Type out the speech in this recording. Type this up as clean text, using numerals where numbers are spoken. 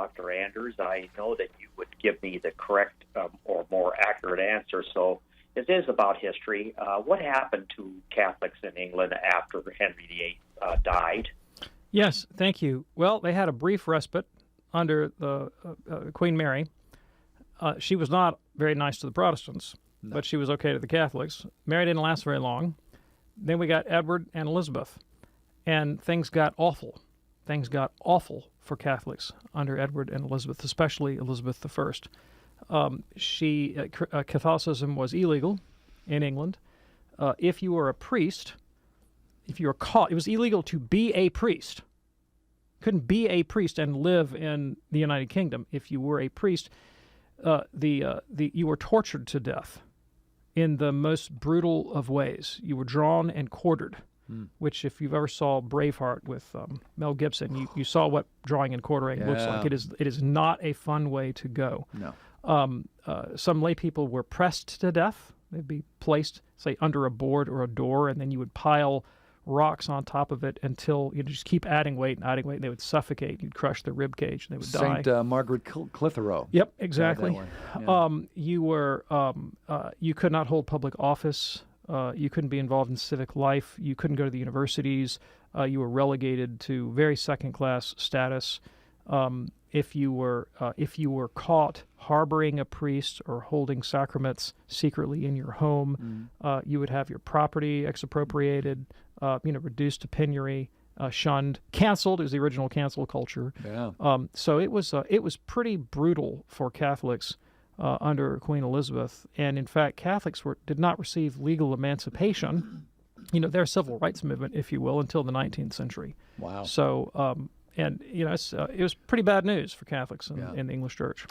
Dr. Anders. I know that you would give me the correct or more accurate answer. So it is about history. What happened to Catholics in England after Henry VIII died? Yes, thank you. Well, they had a brief respite under the Queen Mary. She was not very nice to the Protestants, but she was okay to the Catholics. Mary didn't last very long. Then we got Edward and Elizabeth, and things got awful. Things got awful for Catholics under Edward and Elizabeth, especially Elizabeth I. Catholicism was illegal in England. If you were a priest, if you were caught, it was illegal to be a priest. Couldn't be a priest and live in the United Kingdom. If you were a priest, you were tortured to death in the most brutal of ways. You were drawn and quartered, which if you've ever saw Braveheart with Mel Gibson, you saw what drawing and quartering looks like. It is not a fun way to go. No. Some lay people were pressed to death. They'd be placed, say, under a board or a door, and then you would pile rocks on top of it until you just keep adding weight, and they would suffocate. You'd crush their rib cage, and they would die. Saint Margaret Clitheroe. Yep, exactly. Yeah. You could not hold public office. You couldn't be involved in civic life. You couldn't go to the universities. You were relegated to very second-class status. If you were caught harboring a priest or holding sacraments secretly in your home, you would have your property expropriated, reduced to penury, shunned, canceled. It was the original cancel culture. Yeah. So it was pretty brutal for Catholics under Queen Elizabeth, and in fact, Catholics did not receive legal emancipation, their civil rights movement, if you will, until the 19th century. Wow. So. It was pretty bad news for Catholics in the English Church.